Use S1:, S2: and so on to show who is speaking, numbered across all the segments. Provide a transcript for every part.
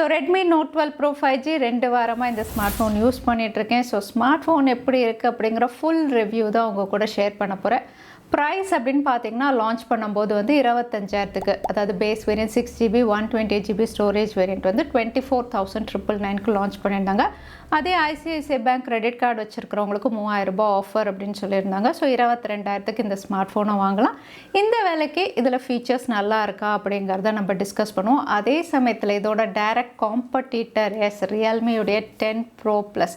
S1: So Redmi Note 12 Pro 5G 2 வாரமாக இந்த smart phone use பண்ணிகிட்ருக்கேன். ஸோ ஸ்மார்ட் ஃபோன் எப்படி இருக்குது அப்படிங்கிற ஃபுல் ரிவ்யூ தான் உங்கள் கூட ஷேர் பண்ண போகிறேன். ப்ரைஸ் அப்படின்னு பார்த்தீங்கன்னா லான்ச் பண்ணும்போது வந்து 25,000க்கு, அதாவது base variant 6GB 128GB storage variant வந்து 24,999க்கு லான்ச் பண்ணியிருந்தாங்க. அதே ஐசிஐசிஐ பேங்க் கிரெடிட் கார்டு வச்சுருக்கிறவங்களுக்கு 3000 ரூபாய் ஆஃபர் அப்படின்னு சொல்லியிருந்தாங்க. ஸோ 22,000க்கு இந்த ஸ்மார்ட் ஃபோனை வாங்கலாம். இந்த வேலைக்கு இதில் ஃபீச்சர்ஸ் நல்லா இருக்கா அப்படிங்கிறத நம்ம டிஸ்கஸ் பண்ணுவோம். அதே சமயத்தில் இதோட டைரக்ட் காம்படிட்டர் ரியல்மியுடைய 10 Pro Plus,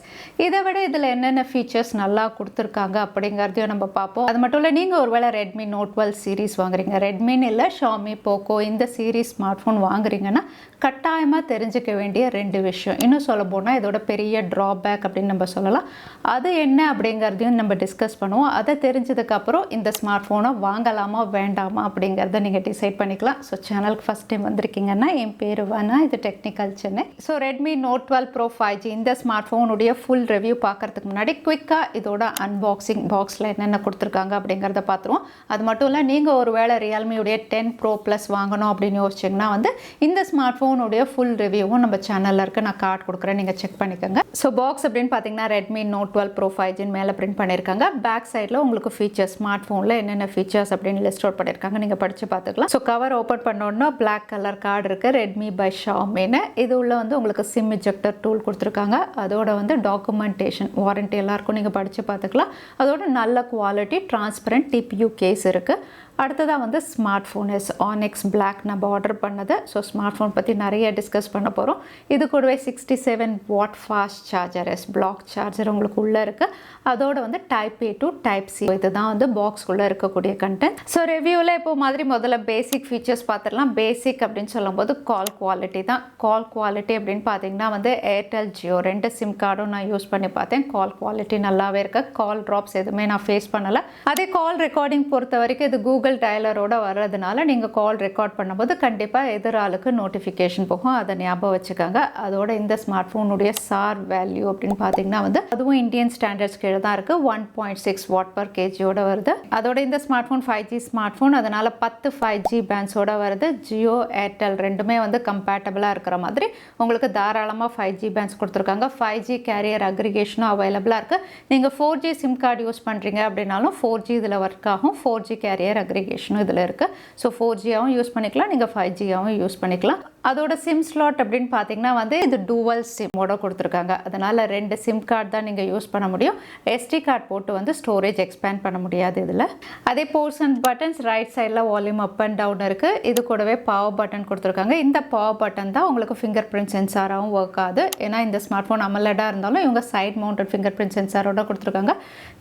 S1: இதை விட இதில் என்னென்ன ஃபீச்சர்ஸ் நல்லா கொடுத்துருக்காங்க அப்படிங்கிறதையும் நம்ம பார்ப்போம். அது மட்டும் இல்லை, நீங்கள் ஒருவேளை Redmi Note 12 சீரீஸ் வாங்குறீங்க, ரெட்மின்னு இல்லை ஷாமி போக்கோ இந்த சீரீஸ் ஸ்மார்ட் ஃபோன் வாங்குறீங்கன்னா கட்டாயமாக தெரிஞ்சுக்க வேண்டிய 2 விஷயம், இன்னும் சொல்ல போனால் இதோட பெரிய ட்ராபேக் அப்படின்னு நம்ம சொல்லலாம். அது என்ன அப்படிங்கிறதையும் நம்ம டிஸ்கஸ் பண்ணுவோம். அதை தெரிஞ்சதுக்கப்புறம் இந்த ஸ்மார்ட் ஃபோனை வாங்கலாமா வேண்டாமா அப்படிங்கிறத நீங்கள் டிசைட் பண்ணிக்கலாம். ஸோ சேனலுக்கு ஃபஸ்ட் டைம் வந்திருக்கீங்கன்னா, என் பேர் வனா, இது technical Chennai. So Redmi Note 12 Pro 5G இந்த ஸ்மார்ட் ஃபோனுடைய ஃபுல் ரிவ்யூ பார்க்குறதுக்கு முன்னாடி குயிக்காக இதோட அன்பாக்சிங் பாக்ஸில் என்னென்ன கொடுத்துருக்காங்க அப்படிங்கிறத பார்த்துருவோம். அது மட்டும் இல்லை, நீங்கள் ஒரு வேளை ரியல்மியுடைய 10 Pro Plus வாங்கணும் அப்படின்னு யோசிச்சிங்கன்னா வந்து இந்த ஸ்மார்ட் ஃபோனுடைய ஃபுல் ரிவ்யூவும் நம்ம சேனலில் இருக்குது. நான் கார்டு கொடுக்குறேன், நீங்கள் செக் பண்ணிக்கோங்க. ஸோ பாக்ஸ் அப்படின்னு பார்த்தீங்கன்னா Redmi Note 12 Pro 5G மேலே பிரிண்ட் பண்ணியிருக்காங்க. பேக் சைடில் உங்களுக்கு ஃபீச்சர்ஸ், ஸ்மார்ட் ஃபோனில் என்னென்ன ஃபீச்சர்ஸ் அப்படின்னு லிஸ்ட் அவுட் பண்ணியிருக்காங்க, நீங்கள் படித்து பார்த்துக்கலாம். ஸோ கவர் ஓப்பன் பண்ணோன்னா பிளாக் கலர் கார்டு இருக்குது, ரெட்மி பை ஷாமின்னு. இது உள்ள வந்து உங்களுக்கு சிம் இஜெக்டர் டூல் கொடுத்துருக்காங்க. அதோட வந்து டாக்குமெண்டேஷன், வாரண்ட்டி எல்லாருக்கும் நீங்கள் படித்து பார்த்துக்கலாம். அதோட நல்ல குவாலிட்டி டிரான்ஸ்பரண்ட் டிபியூ கேஸ் இருக்குது. அடுத்ததாக வந்து ஸ்மார்ட் ஃபோன் ஆனிக்ஸ் பிளாக் நம்ம ஆர்டர் பண்ணது. ஸோ ஸ்மார்ட் ஃபோன் பற்றி நிறைய டிஸ்கஸ் பண்ண போகிறோம். இது கூடவே 67 watt fast charger black charger உங்களுக்கு உள்ளே இருக்குது. அதோட வந்து type A to type C, இதுதான் வந்து பாக்ஸ்குள்ளே இருக்கக்கூடிய கண்டென்ட். ஸோ ரிவ்யூவில் இப்போ மாதிரி முதல்ல பேசிக் ஃபீச்சர்ஸ் பார்த்துடலாம். பேசிக் அப்படின்னு சொல்லும்போது கால் குவாலிட்டி தான். கால் குவாலிட்டி அப்படின்னு பார்த்தீங்கன்னா வந்து ஏர்டெல் ஜியோ 2 சிம் கார்டும் நான் யூஸ் பண்ணி பார்த்தேன். கால் குவாலிட்டி நல்லாவே இருக்குது. கால் ட்ராப்ஸ் எதுவுமே நான் ஃபேஸ் பண்ணலை. அதே கால் ரெக்கார்டிங் பொறுத்த வரைக்கும் இது கூகுள் டயலரோட வர்றதுனால நீங்கள் கால் ரெக்கார்ட் பண்ணும்போது கண்டிப்பாக எதிராளுக்கு நோட்டிஃபிகேஷன் போகும், அதை ஞாபகம் வச்சுக்காங்க. அதோட இந்த ஸ்மார்ட் ஃபோனுடைய சார் வேல்யூ அப்படின்னு பார்த்தீங்கன்னா வந்து அதுவும் இந்தியன் ஸ்டாண்டர்ட்ஸ் கீழே தான் இருக்குது. 1.6 வாட் பர் கேஜியோட வருது. அதோட இந்த smart phone 5G smart phone, அதனால் 10 5G பேண்ட்ஸோட வருது. ஜியோ ஏர்டெல் ரெண்டுமே வந்து கம்பேட்டபிளாக இருக்கிற மாதிரி உங்களுக்கு தாராளமாக 5G பேண்ட்ஸ் கொடுத்துருக்காங்க. 5G கேரியர் அக்ரிகேஷனும் அவைலபிளாக இருக்குது. நீங்கள் 4G சிம் கார்டு யூஸ் பண்ணுறீங்க அப்படின்னாலும் 4G இதில் ஒர்க் ஆகும். 4G கேரியர் அக்ரிகேஷனும் இதில் இருக்குது. ஸோ 4Gயாகவும் யூஸ் பண்ணிக்கலாம், நீங்கள் 5Gயாகவும் யூஸ் பண்ணிக்கலாம். அதோட சிம் ஸ்லாட் அப்படின்னு பார்த்தீங்கன்னா வந்து இது டூவல் சிம்மோட கொடுத்துருக்காங்க. அதனால் 2 சிம் கார்டு தான் நீங்கள் யூஸ் பண்ண முடியும். SD கார்டு போட்டு வந்து ஸ்டோரேஜ் எக்ஸ்பேண்ட் பண்ண முடியாது இதில். அதே போர்ட்ஸ் அண்ட் பட்டன்ஸ் ரைட் சைடில் வால்யூம் அப் அண்ட் டவுன் இருக்குது. இது கூடவே பவர் பட்டன் கொடுத்துருக்காங்க. இந்த பவர் பட்டன் தான் உங்களுக்கு ஃபிங்கர் பிரிண்ட் சென்சாராகவும் ஒர்க் ஆகுது. ஏன்னா இந்த ஸ்மார்ட் ஃபோன் அமலடாக இருந்தாலும் இவங்க சைட் மவுண்டட் ஃபிங்கர் பிரிண்ட் சென்சாரோட கொடுத்துருக்காங்க.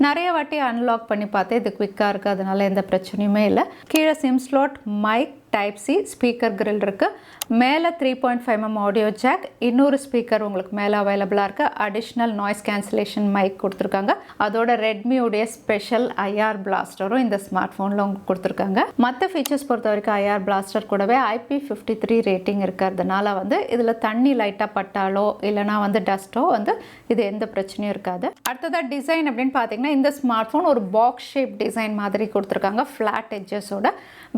S1: நிறைய வாட்டி அன்லாக் பண்ணி பார்த்தே இது குவிக்காக இருக்குது, அதனால எந்த பிரச்சனையுமே இல்லை. கீழே sim slot, mic, type C, speaker grill இருக்குது. மேலே 3.5mm ஆடியோ ஜாக், இன்னொரு ஸ்பீக்கர் உங்களுக்கு மேலே அவைலபிளாக இருக்குது. அடிஷ்னல் நாய்ஸ் கேன்சலேஷன் மைக் கொடுத்துருக்காங்க. அதோட ரெட்மியுடைய ஸ்பெஷல் IR பிளாஸ்டரும் இந்த ஸ்மார்ட் ஃபோனில் உங்களுக்கு கொடுத்துருக்காங்க. மற்ற ஃபீச்சர்ஸ் பொறுத்த வரைக்கும் IR பிளாஸ்டர் கூடவே IP53 ரேட்டிங் இருக்கிறதுனால வந்து இதில் தண்ணி லைட்டாக பட்டாலோ இல்லைனா வந்து டஸ்ட்டோ வந்து இது எந்த பிரச்சனையும் இருக்காது. அடுத்ததாக டிசைன் அப்படின்னு பார்த்தீங்கன்னா இந்த ஸ்மார்ட் ஃபோன் ஒரு பாக்ஸ் ஷேப் டிசைன் மாதிரி கொடுத்துருக்காங்க, ஃப்ளாட் எட்ஜஸோட.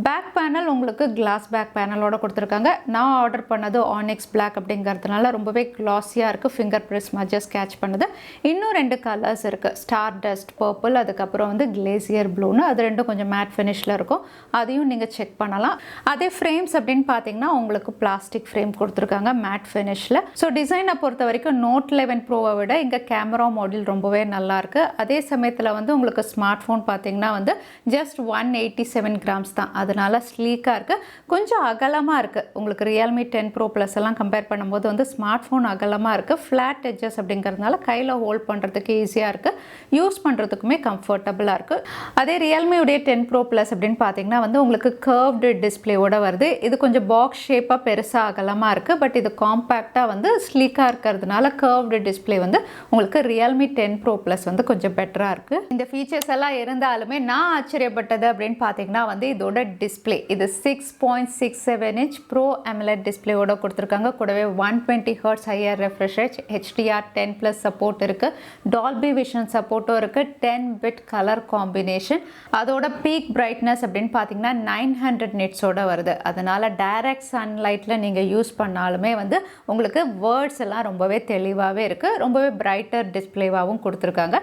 S1: பேக் பேனல் உங்களுக்கு கிளாஸ் பேக் பேனலோட கொடுத்துருக்காங்க. நான் ஆர்டர் பண்ணது ஆனிக்ஸ் பிளாக் அப்படிங்கிறதுனால ரொம்பவே கிளாஸியாக இருக்குது. ஃபிங்கர் பிரிண்ட் ஸ்மஜஸ் கேட்ச் பண்ணுது. இன்னும் 2 கலர்ஸ் இருக்குது, ஸ்டார் டஸ்ட் பர்பிள், அதுக்கப்புறம் வந்து கிளேசியர் ப்ளூன்னு. அது ரெண்டும் கொஞ்சம் மேட் ஃபினிஷில் இருக்கும், அதையும் நீங்கள் செக் பண்ணலாம். அதே ஃப்ரேம்ஸ் அப்படின்னு பார்த்தீங்கன்னா உங்களுக்கு பிளாஸ்டிக் ஃப்ரேம் கொடுத்துருக்காங்க மேட் ஃபினிஷில். ஸோ டிசைனை பொறுத்த வரைக்கும் Note 11 ப்ரோவை விட இங்கே கேமரா மாடல் ரொம்பவே நல்லாயிருக்கு. அதே சமயத்தில் வந்து உங்களுக்கு ஸ்மார்ட் ஃபோன் பார்த்தீங்கன்னா வந்து ஜஸ்ட் 187 கிராம்ஸ் தான், அதனால ஸ்லீக்காக இருக்குது. கொஞ்சம் அகலமாக இருக்குது. உங்களுக்கு ரியல்மி 10 Pro Plus எல்லாம் கம்பேர் பண்ணும்போது வந்து ஸ்மார்ட் ஃபோன் அகலமாக இருக்குது. ஃப்ளாட் எட்ஜஸ் அப்படிங்கிறதுனால கையில் ஹோல்ட் பண்ணுறதுக்கு ஈஸியாக இருக்குது, யூஸ் பண்ணுறதுக்குமே கம்ஃபர்டபுளாக இருக்குது. அதே ரியல்மியுடைய 10 Pro Plus அப்படின்னு பார்த்தீங்கன்னா வந்து உங்களுக்கு கர்வ்டு டிஸ்பிளேவோட வருது. இது கொஞ்சம் பாக்ஸ் ஷேப்பாக பெருசாக அகலமாக இருக்குது. பட் இது காம்பேக்டாக வந்து ஸ்லீக்காக இருக்கிறதுனால கர்வ்டு டிஸ்பிளே வந்து உங்களுக்கு ரியல்மி 10 Pro Plus வந்து கொஞ்சம் பெட்டராக இருக்குது. இந்த ஃபீச்சர்ஸ் எல்லாம் இருந்தாலுமே நான் ஆச்சரியப்பட்டது அப்படின்னு பார்த்தீங்கன்னா வந்து இதோட டிஸ்பிளே. இது 6.67 inch Pro AMOLED டிஸ்பிளேவோட கொடுத்துருக்காங்க. கூடவே 120Hz higher refresh rate, HDR10+ support இருக்குது, டால்பி விஷன் சப்போர்ட்டும் இருக்குது, 10-bit கலர் காம்பினேஷன். அதோட பீக் பிரைட்னஸ் அப்படின்னு பார்த்தீங்கன்னா 900 நிட்ஸோட வருது. அதனால் டைரக்ட் சன்லைட்டில் நீங்கள் யூஸ் பண்ணாலுமே வந்து உங்களுக்கு வேர்ட்ஸ் எல்லாம் ரொம்பவே தெளிவாகவே இருக்குது. ரொம்பவே பிரைட்டர் டிஸ்பிளேவாகவும் கொடுத்துருக்காங்க.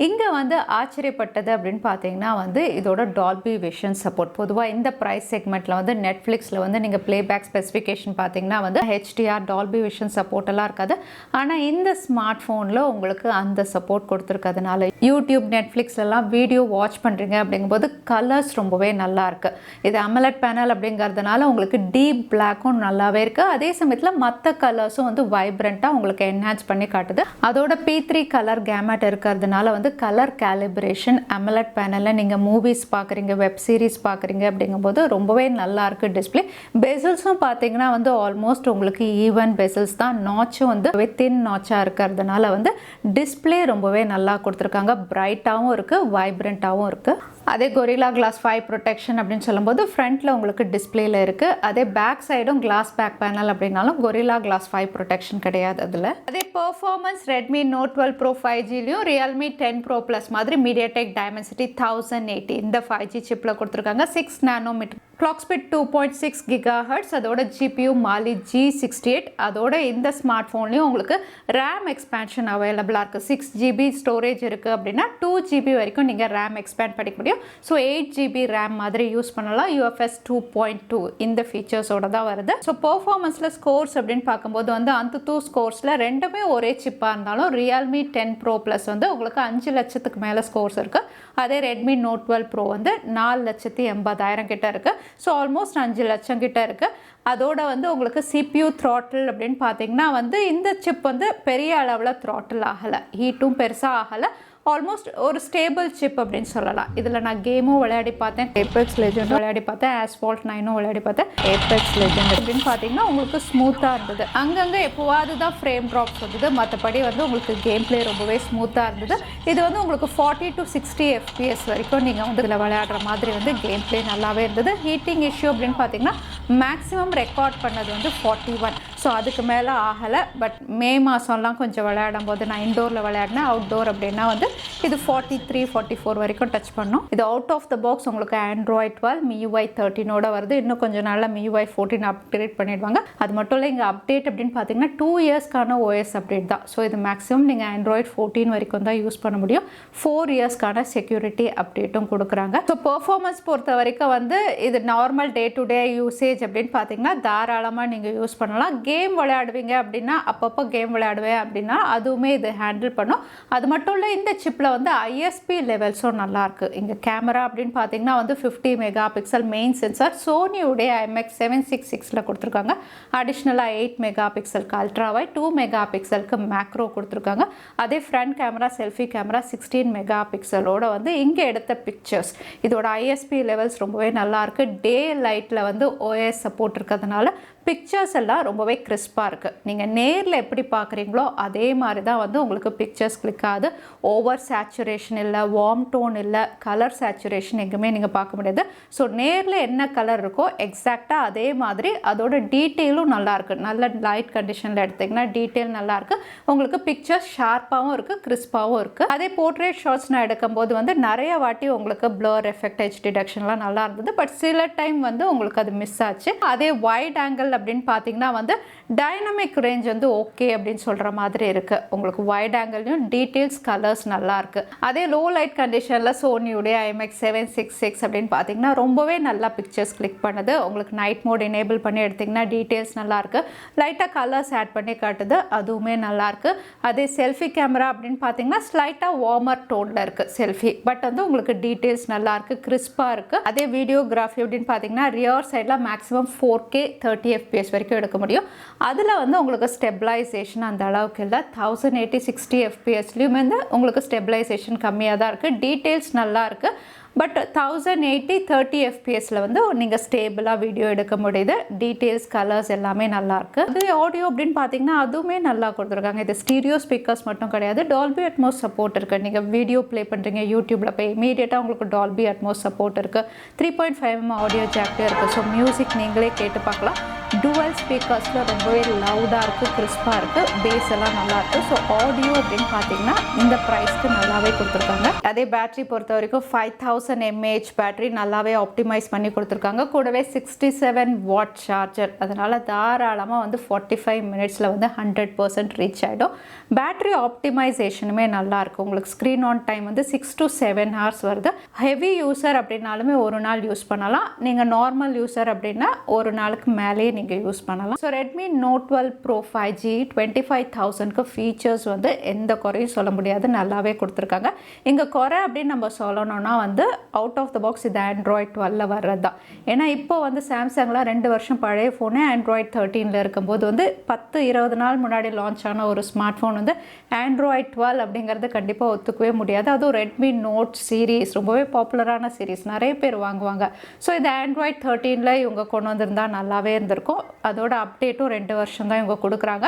S1: இங்கே வந்து ஆச்சரியப்பட்டது அப்படின்னு பார்த்தீங்கன்னா வந்து இதோட டால்பி விஷன் சப்போர்ட். பொதுவாக இந்த ப்ரைஸ் செக்மெண்ட்டில் வந்து நெட்ஃப்ளிக்ஸில் வந்து நீங்கள் ப்ளேபேக் ஸ்பெசிஃபிகேஷன் பார்த்தீங்கன்னா வந்து HDR டால்பி விஷன் சப்போர்ட் எல்லாம் இருக்காது. ஆனால் இந்த ஸ்மார்ட் ஃபோனில் உங்களுக்கு அந்த சப்போர்ட் கொடுத்துருக்கிறதுனால யூடியூப் நெட்ஃப்ளிக்ஸ்லாம் வீடியோ வாட்ச் பண்ணுறீங்க அப்படிங்கும்போது கலர்ஸ் ரொம்பவே நல்லா இருக்குது. இது AMOLED பேனல் அப்படிங்கிறதுனால உங்களுக்கு டீப் பிளாக்கும் நல்லாவே இருக்குது. அதே சமயத்தில் மற்ற கலர்ஸும் வந்து வைப்ரண்ட்டாக உங்களுக்கு என்ஹான்ஸ் பண்ணி காட்டுது. அதோட P3 கலர் கேமட் இருக்கிறதுனால வந்து கலர் கேலிப்ரேஷன் AMOLED பேனலில் நீங்கள் மூவிஸ் பார்க்குறீங்க, வெப் சீரிஸ் பார்க்குறீங்க அப்படிங்கும்போது ரொம்பவே நல்லா இருக்குது டிஸ்பிளே. பெசல்ஸும் பார்த்தீங்கன்னா வந்து ஆல்மோஸ்ட் உங்களுக்கு ஈவன் பெசல்ஸ் தான். நாச்சும் வந்து வித்தின் நாச்சாக இருக்கிறதுனால வந்து டிஸ்பிளே ரொம்பவே நல்லா கொடுத்துருக்காங்க. பிரைட்டாகவும் இருக்குது, வைப்ரண்ட்டாகவும் இருக்குது. அதே கொரில்லா கிளாஸ் 5 ப்ரொடெக்ஷன் அப்படின்னு சொல்லும்போது ஃப்ரண்ட்டில் உங்களுக்கு டிஸ்பிளேல இருக்குது. அதே பேக் சைடும் கிளாஸ் பேக் பேனல் அப்படின்னாலும் கொரில்லா கிளாஸ் 5 ப்ரொடெக்ஷன் கிடையாது அதில். அதே performance Redmi Note 12 Pro 5Gலையும் Realme 10 Pro Plus மாதிரி MTK Dimensity 1080 இந்த 5G சிப்பில் கொடுத்துருக்காங்க. 6 nanometer clock speed 2.6 GHz. அதோட GPU Mali G68. அதோட இந்த ஸ்மார்ட் ஃபோன்லேயும் உங்களுக்கு RAM எக்ஸ்பேன்ஷன் அவைலபிளாக இருக்குது. 6GB ஸ்டோரேஜ் இருக்குது அப்படின்னா 2GB வரைக்கும் நீங்கள் RAM எக்ஸ்பேண்ட் பண்ணிக்க முடியும். ஸோ 8GB RAM மாதிரி யூஸ் பண்ணலாம். UFS 2.2 இந்த ஃபீச்சர்ஸோட தான் வருது. ஸோ பெர்ஃபார்மன்ஸில் ஸ்கோர்ஸ் அப்படின்னு பார்க்கும்போது வந்து அந்த 2 ஸ்கோர்ஸில் ரெண்டுமே ஒரே சிப்பாக இருந்தாலும் Realme 10 Pro Plus வந்து உங்களுக்கு 5 லட்சத்துக்கு மேலே ஸ்கோர்ஸ் இருக்குது. அதே Redmi Note 12 Pro வந்து 4,80,000 கிட்ட இருக்குது. ஸோ ஆல்மோஸ்ட் 5 லட்சம் கிட்ட இருக்குது. அதோட வந்து உங்களுக்கு CPU த்ராட்டில் அப்படின்னு பார்த்தீங்கன்னா வந்து இந்த சிப் வந்து பெரிய அளவில் த்ராட்டில் ஆகலை, ஹீட்டும் பெருசாக ஆகலை. ஆல்மோஸ்ட் ஒரு ஸ்டேபிள் சிப் அப்படின்னு சொல்லலாம். இதில் நான் கேமும் விளையாடி பார்த்தேன், ஏபெக்ஸ் லெஜெண்ட் விளையாடி பார்த்தேன், ஆஸ்பால்ட் 9 விளையாடி பார்த்தேன். ஏபெக்ஸ் லெஜெண்ட் அப்படின்னு பார்த்தீங்கன்னா உங்களுக்கு ஸ்மூத்தாக இருந்தது. அங்கங்கே எப்போவாது தான் ஃப்ரேம் ட்ராப்ஸ் வந்தது, மற்றபடி வந்து உங்களுக்கு கேம் பிளே ரொம்பவே ஸ்மூத்தாக இருந்தது. இது வந்து உங்களுக்கு 40 to 60 FPS வரைக்கும் நீங்கள் வந்து இதில் விளையாடுற மாதிரி வந்து கேம் பிளே நல்லாவே இருந்தது. ஹீட்டிங் இஷ்யூ அப்படின்னு பார்த்தீங்கன்னா மேக்ஸிமம் ரெக்கார்ட் பண்ணது வந்து 41. ஸோ அதுக்கு மேலே ஆகலை. பட் மே மாதம்லாம் கொஞ்சம் விளையாடும் போது நான் இன்டோரில் விளையாடினேன். அவுட்டோர் அப்படின்னா வந்து இது 43, 44 வரைக்கும் டச் பண்ணும். இது அவுட் ஆஃப் த பாக்ஸ் உங்களுக்கு Android 12 MIUI 13 வருது. இன்னும் கொஞ்சம் நாளில் MIUI 14 அப்கிரேட் பண்ணிடுவாங்க. அது மட்டும் இல்லை, இங்கே அப்டேட் அப்படின்னு பார்த்தீங்கன்னா 2 இயர்ஸ்க்கான OS அப்டேட் தான். ஸோ இது மேக்ஸிமம் நீங்கள் Android 14 வரைக்கும் தான் யூஸ் பண்ண முடியும். 4 இயர்ஸ்க்கான செக்யூரிட்டி அப்டேட்டும் கொடுக்குறாங்க. ஸோ பெர்ஃபார்மன்ஸ் பொறுத்த வரைக்கும் வந்து இது normal day to day usage அப்படின்னு பார்த்தீங்கன்னா தாராளமாக நீங்கள் யூஸ் பண்ணலாம். கேம் விளையாடுவீங்க அப்படின்னா அப்பப்போ கேம் விளையாடுவேன் அப்படின்னா அதுவுமே இது ஹேண்டில் பண்ணும். அது மட்டும் இல்லை, இந்த சிப்பில் வந்து ISP லெவல்ஸும் நல்லாயிருக்கு. இங்கே கேமரா அப்படின்னு பார்த்தீங்கன்னா வந்து 50 மெகா பிக்சல் மெயின் சென்சார் சோனியுடைய IMX766 கொடுத்துருக்காங்க. அடிஷ்னலாக 8 மெகா பிக்சலுக்கு அல்ட்ராவை, 2 மெகா பிக்சலுக்கு மேக்ரோ கொடுத்துருக்காங்க. அதே front camera selfie camera 16 mega பிக்சலோட வந்து இங்கே எடுத்த பிக்சர்ஸ் இதோட ISP லெவல்ஸ் ரொம்பவே நல்லாயிருக்கு. டே லைட்டில் வந்து OS சப்போர்ட் இருக்கிறதுனால பிக்சர்ஸ் எல்லாம் ரொம்பவே கிறிஸ்பாக இருக்குது. நீங்கள் நேரில் எப்படி பார்க்குறீங்களோ அதே மாதிரி தான் வந்து உங்களுக்கு பிக்சர்ஸ் கிளிக் ஆகுது. ஓவர் சேச்சுரேஷன் இல்லை, வார்ம் டோன் இல்லை, கலர் சேச்சுரேஷன் எங்குமே நீங்கள் பார்க்க முடியாது. ஸோ நேரில் என்ன கலர் இருக்கோ எக்ஸாக்டாக அதே மாதிரி அதோட டீட்டெயிலும் நல்லாயிருக்கு. நல்ல லைட் கண்டிஷனில் எடுத்திங்கன்னா டீட்டெயில் நல்லாயிருக்கு. உங்களுக்கு பிக்சர்ஸ் ஷார்ப்பாகவும் இருக்குது, கிறிஸ்பாகவும் இருக்குது. அதே போர்ட்ரேட் ஷாட்ஸ் நான் எடுக்கும்போது வந்து நிறைய வாட்டி உங்களுக்கு ப்ளர் எஃபெக்ட், ஹெச் டிடக்ஷன்லாம் நல்லா இருந்தது. பட் சில டைம் வந்து உங்களுக்கு அது மிஸ் ஆச்சு. அதே வைட் ஆங்கிள் அப்படின்னு பார்த்தீங்கன்னா வந்து டைனமிக் ரேஞ்ச் வந்து ஓகே அப்படின்னு சொல்கிற மாதிரி இருக்குது. உங்களுக்கு வைட் ஆங்கிள்லையும் டீட்டெயில்ஸ் கலர்ஸ் நல்லா இருக்குது. அதே லோ லைட் கண்டிஷனில் சோனியுடைய IMX766 அப்படின்னு பார்த்தீங்கன்னா ரொம்பவே நல்லா பிக்சர்ஸ் கிளிக் பண்ணுது. உங்களுக்கு நைட் மோட் எனேபிள் பண்ணி எடுத்திங்கன்னா டீட்டெயில்ஸ் நல்லாயிருக்கு. லைட்டாக கலர்ஸ் ஆட் பண்ணி காட்டுது, அதுவுமே நல்லாயிருக்கு. அதே செல்ஃபி கேமரா அப்படின்னு பார்த்தீங்கன்னா ஸ்லைட்டாக வார்மர் டோனில் இருக்குது செல்ஃபி. பட் வந்து உங்களுக்கு டீட்டெயில்ஸ் நல்லாயிருக்கு, கிறிஸ்பாக இருக்குது. அதே வீடியோகிராஃபி அப்படின்னு பார்த்தீங்கன்னா ரியர் சைடில் மேக்ஸிமம் 4K 30 FPS வரைக்கும் எடுக்க முடியும். அதில் வந்து உங்களுக்கு ஸ்டெபிளைசேஷன் அந்த அளவுக்கு இல்லை. 1080 60 FPSலையும் வந்து உங்களுக்கு ஸ்டெபிளைசேஷன் கம்மியாக தான் இருக்குது. டீட்டெயில்ஸ் நல்லா இருக்குது. பட் 1080 30 fpsல வந்து நீங்கள் ஸ்டேபிளாக வீடியோ எடுக்க முடியுது. டீட்டெயில்ஸ் கலர்ஸ் எல்லாமே நல்லாயிருக்கு. அது ஆடியோ அப்படின்னு பார்த்தீங்கன்னா அதுவுமே நல்லா கொடுத்துருக்காங்க. இது ஸ்டீரியோ ஸ்பீக்கர்ஸ் மட்டும் கிடையாது, டால்பி அட்மோஸ் சப்போர்ட் இருக்குது. நீங்கள் வீடியோ ப்ளே பண்ணுறீங்க யூடியூப்பில் போய் இமீடியட்டாக உங்களுக்கு டால்பி அட்மோஸ் சப்போர்ட் இருக்குது. 3.5mm ஆடியோ ஜாக்கே இருக்குது. ஸோ மியூசிக் நீங்களே கேட்டு பார்க்கலாம். டுவல் ஸ்பீக்கர்ஸில் ரொம்பவே லவுடாக இருக்குது, கிறிஸ்பாக இருக்குது, பேஸ் எல்லாம் நல்லாயிருக்கு. ஸோ ஆடியோ அப்படின்னு பார்த்தீங்கன்னா இந்த ப்ரைஸ்க்கு நல்லாவே கொடுத்துருக்காங்க. அதே பேட்டரி பொறுத்த வரைக்கும் 5000 mAh பேட்டரி நல்லாவே ஆப்டிமைஸ் பண்ணி கொடுத்துருக்காங்க. கூடவே 67 வாட் சார்ஜர். அதனால் தாராளமாக வந்து 45 மினிட்ஸில் வந்து 100% ரீச் ஆகிடும். பேட்டரி ஆப்டிமைசேஷனுமே நல்லாயிருக்கு. உங்களுக்கு ஸ்க்ரீன் ஆன் டைம் வந்து 6 to 7 hours வருது. ஹெவி யூசர் அப்படின்னாலுமே ஒரு நாள் யூஸ் பண்ணலாம். நீங்கள் நார்மல் யூசர் அப்படின்னா ஒரு நாளுக்கு மேலேயே நீங்கள் யூஸ் பண்ணலாம். So Redmi note 12 pro 5G 25,000க்கு ஃபீச்சர்ஸ் வந்து எந்த குறையும் சொல்ல முடியாது, நல்லாவே கொடுத்துருக்காங்க. இங்கே குறை அப்படின்னு நம்ம சொல்லணும்னா வந்து அவுட் ஆஃப் த பாக்ஸ் இது ஆண்ட்ராய்ட் 12 வர்றது தான். ஏன்னா இப்போ வந்து சாம்சங்லாம் 2 வருஷம் பழைய ஃபோனே ஆண்ட்ராய்ட் 13ல் இருக்கும்போது வந்து 10-20 நாள் முன்னாடி லான்ச் ஆன ஒரு ஸ்மார்ட் ஃபோன் வந்து ஆண்ட்ராய்ட் 12 அப்படிங்கிறது கண்டிப்பாக ஒத்துக்கவே முடியாது. அதுவும் ரெட்மி நோட் சீரீஸ் ரொம்பவே பாப்புலரான சீரீஸ், நிறைய பேர் வாங்குவாங்க. ஸோ இது ஆண்ட்ராய்ட் 13ல் இவங்க கொண்டு வந்திருந்தா நல்லாவே இருந்திருக்கும். அதோட அப்டேட்டும் 2 வருஷம் தான் இவங்க கொடுக்குறாங்க.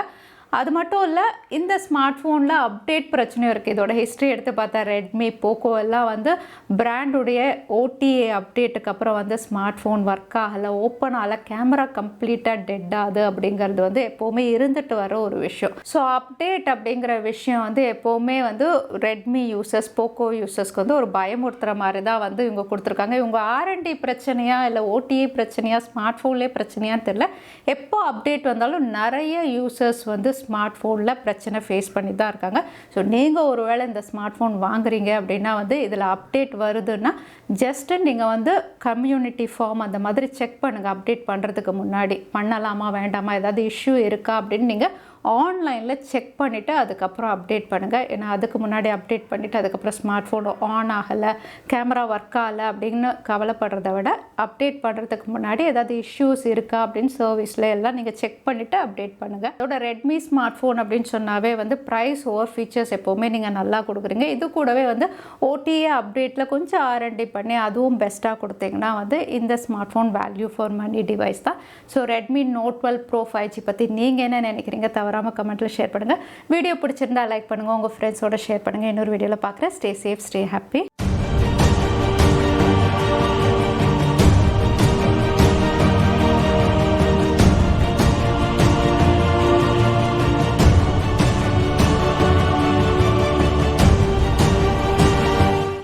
S1: அது மட்டும் இல்லை, இந்த ஸ்மார்ட் ஃபோனில் அப்டேட் பிரச்சனையும் இருக்குது. இதோட ஹிஸ்ட்ரி எடுத்து பார்த்தா ரெட்மி போக்கோ எல்லாம் வந்து பிராண்டுடைய ஓடிஏ அப்டேட்டுக்கு அப்புறம் வந்து ஸ்மார்ட் ஃபோன் ஒர்க் ஆகலை, ஓப்பன் ஆகலை, கேமரா கம்ப்ளீட்டாக டெட் ஆகுது அப்படிங்கிறது வந்து எப்போவுமே இருந்துட்டு வர ஒரு விஷயம். ஸோ அப்டேட் அப்படிங்கிற விஷயம் வந்து எப்போவுமே வந்து ரெட்மி யூசர்ஸ் போக்கோ யூசர்ஸ்க்கு வந்து ஒரு பயமுறுத்துகிற மாதிரி தான் வந்து இவங்க கொடுத்துருக்காங்க. இவங்க ஆர்என்டி பிரச்சனையா இல்லை ஓடிஏ பிரச்சனையா ஸ்மார்ட் ஃபோன்லேயே பிரச்சனையான்னு தெரியல. எப்போ அப்டேட் வந்தாலும் நிறைய யூசர்ஸ் வந்து ஸ்மார்ட் ஃபோனில் பிரச்சனை ஃபேஸ் பண்ணி தான் இருக்காங்க. ஸோ நீங்கள் ஒருவேளை இந்த ஸ்மார்ட் ஃபோன் வாங்குறீங்க அப்படின்னா வந்து இதில் அப்டேட் வருதுன்னா ஜஸ்ட்டு நீங்கள் வந்து கம்யூனிட்டி ஃபார்ம் அந்த மாதிரி செக் பண்ணுங்கள். அப்டேட் பண்ணுறதுக்கு முன்னாடி பண்ணலாமா வேண்டாமா, ஏதாவது இஷ்யூ இருக்கா அப்படின்னு நீங்கள் ஆன்லைனில் செக் பண்ணிவிட்டு அதுக்கப்புறம் அப்டேட் பண்ணுங்கள். ஏன்னா அதுக்கு முன்னாடி அப்டேட் பண்ணிவிட்டு அதுக்கப்புறம் ஸ்மார்ட் ஃபோன் ஆன் ஆகலை, கேமரா ஒர்க் ஆகலை அப்படின்னு கவலைப்படுறத விட அப்டேட் பண்ணுறதுக்கு முன்னாடி ஏதாவது இஷ்யூஸ் இருக்கா அப்படின்னு சர்வீஸில் எல்லாம் நீங்கள் செக் பண்ணிவிட்டு அப்டேட் பண்ணுங்கள். அதோட ரெட்மி ஸ்மார்ட் ஃபோன் அப்படின்னு சொன்னாவே வந்து ப்ரைஸ் ஓவர் ஃபீச்சர்ஸ் எப்போவுமே நீங்கள் நல்லா கொடுக்குறீங்க. இது கூடவே வந்து ஓடிஏ அப்டேட்டில் கொஞ்சம் ஆர்என்டி பண்ணி அதுவும் பெஸ்ட்டாக கொடுத்தீங்கன்னா வந்து இந்த smart phone value for money device தான். So Redmi note 12 pro 5G பற்றி நீங்கள் என்ன நினைக்கிறீங்க தவறாமல் கமெண்ட்டில் ஷேர் பண்ணுங்கள். வீடியோ பிடிச்சிருந்தா லைக் பண்ணுங்கள், உங்கள் ஃப்ரெண்ட்ஸோட ஷேர் பண்ணுங்கள். இன்னொரு வீடியோவில் பார்க்குறேன். Stay safe, stay happy.